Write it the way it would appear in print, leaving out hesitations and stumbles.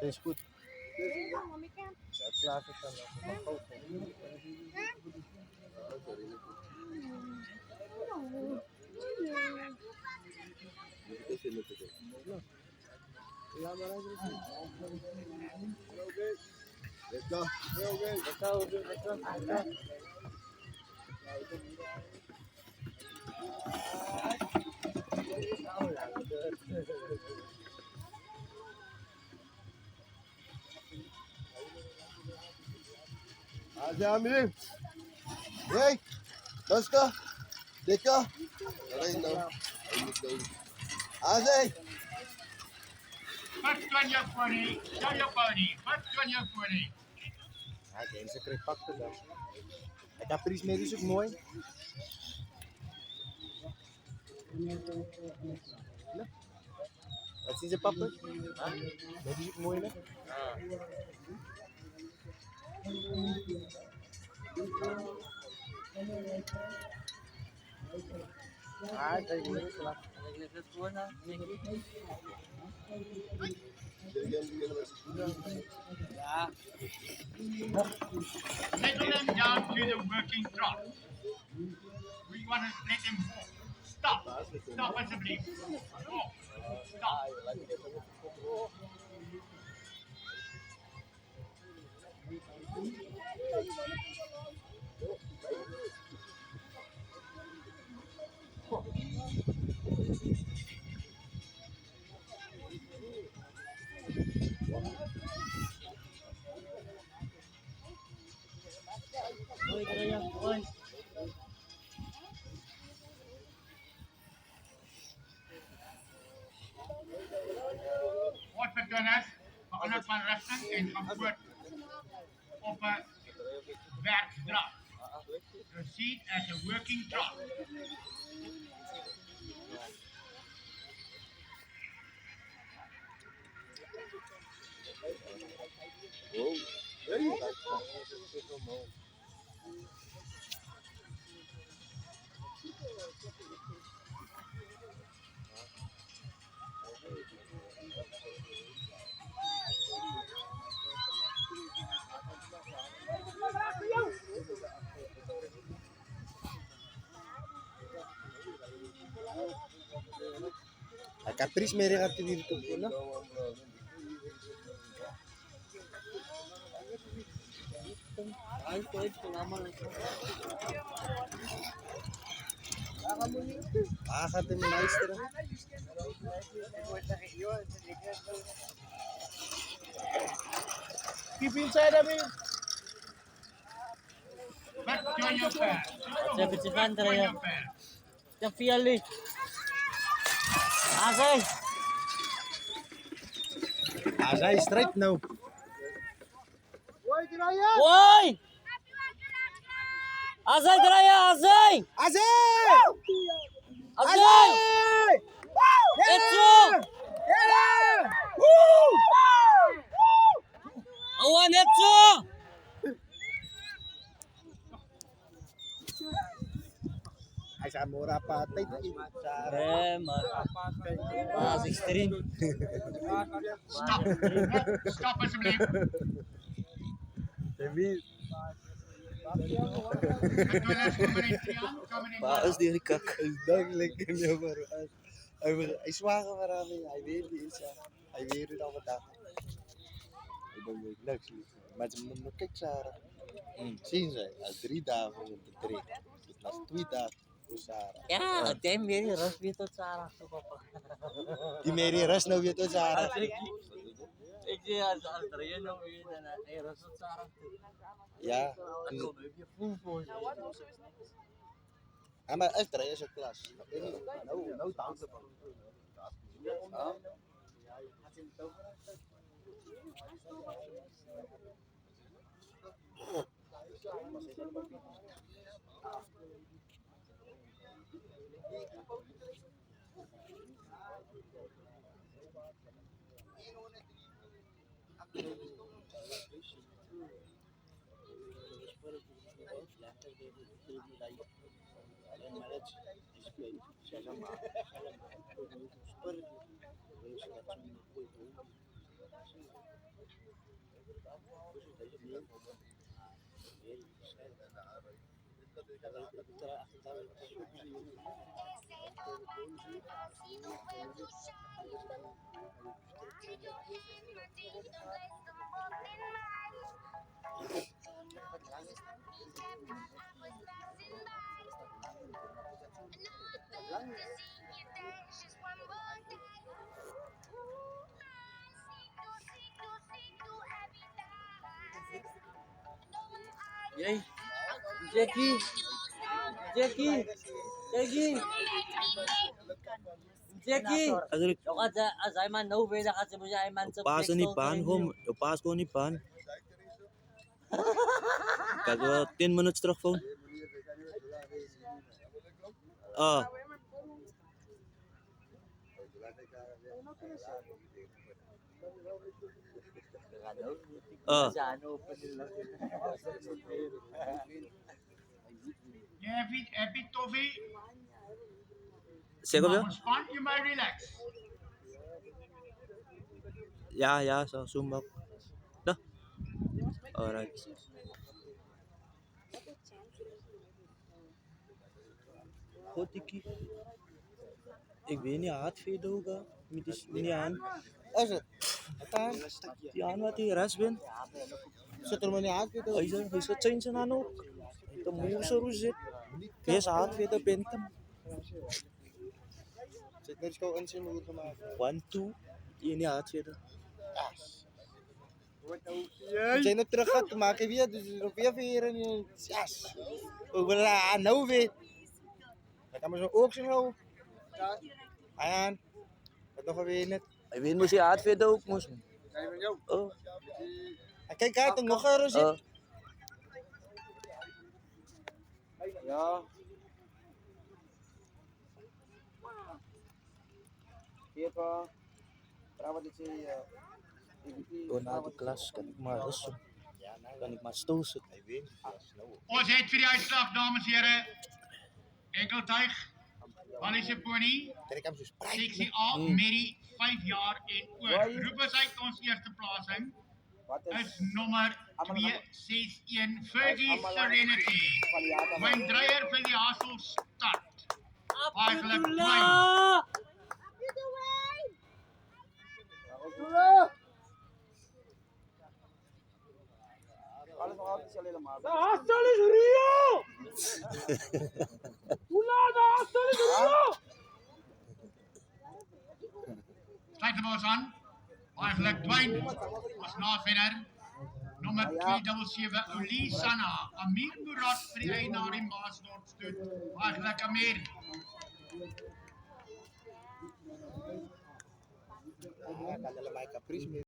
is goed. Klaar is dan nog. Aja ambil. Hey, Doska, Deka. Alright now. Aja. First one your pony, show your pony. First one your pony. Hij heeft zijn krip pakken dan. Ik heb Pries mee, die is ook mooi. Wat zien ze papa? Dat is ook mooi hè? Ah, dat is mooi. Settle them down to the working trot. We want to let them walk. Stop. Stop alsjeblieft. Walk. Stop. Wat beginners verander van rusting en comfort op 'n werkdrag. Proceed as a working trot. Ik heb Pries mee gehad die hier toe, no? Ah, gaat hem luisteren. Keep inside of him. Back to your pair. Sabi si Sandra Back to yan. your pair. Yung Fiali. Asay! Hij straight nou. Woy! Asay Draya! Asay! Azay! Asay! Etso! Awan Etso! Hij zei mura patay. Mga 16. Stop. Stop alsjeblieft. Beginners komen in 3 aan. Komen in Paas die kak. Is duidelijk in de maar. Hij zwager waaraan hij weet die is. Hij weet het al wat dag. Ik ben weer niks. Maar ze moeten kijk Sarah. Zien ze, als 3 dagen op de 3. Het was 2 dagen voor Sarah. Ya, dem beri ras bito sa arah ko pa. Die Mary Ras nou weer tot Sarah. Ik zie als Draya no weer na ay ras sa arah ko. Ja. Ako baby full. Ja, maar echt, is een klas. Nou, dansen van. Yay! Jackie! Jackie! Jackie! Jackie! Eigenlijk, Ook als hij maar nou weet, dan gaat ze bij zijn mensen pasen niet pan, gewoon, pas gewoon niet pan. Kijk, wel 10 minuten terug van. Ah, Ano pa nila. You happy, Toffee? zeg je? Ontspan, you may relax. Ja, zo, zoom op. Dah. Alright. Goed, Tiki. Ik weet niet, haatveer ook, niet aan. Is het? Wat aan? Die aan wat die rest bent. Zit er maar niet uit, weet je? Hij zit zijn aan ook. De moeser hoe zit. Hij is haatveer, bent hem. Zit net zo in zijn moeder gemaakt. 1, 2. Die haatveer. Als jij net terug gaat, dan maak je weer, dus er weer veren. Yes. We willen nou weer. Dan kan maar zo ook zien nou. Aan. Dat nog weer net. Hij weet moest hij haatveer ook moest. Oh. Kijk uit, dan nog een zit. Ja. Hier trouwens dit Oh, na de klas kan ik maar rusten. Kan ik maar stozen. Ons het voor die uitslag, dames en heren. Enkeltuig. Wallische Pony. Kijk hem zo sprak. Sectie A, Mary, 5 jaar en oor. Roep ons uit ons eerste plasing. Is nummer 261, Fergie Serenity. Windreier vir die Hassel start. Eigenlijk klein. Alles nog altijd alleen maar. Sluit de boos aan. Eigenlijk Dwayne als navinner. Nummer 277, Olisana. Amir Murat vir die eienaar in Maasdorp stoot. Eigenlijk Amir. Kala lang may caprice.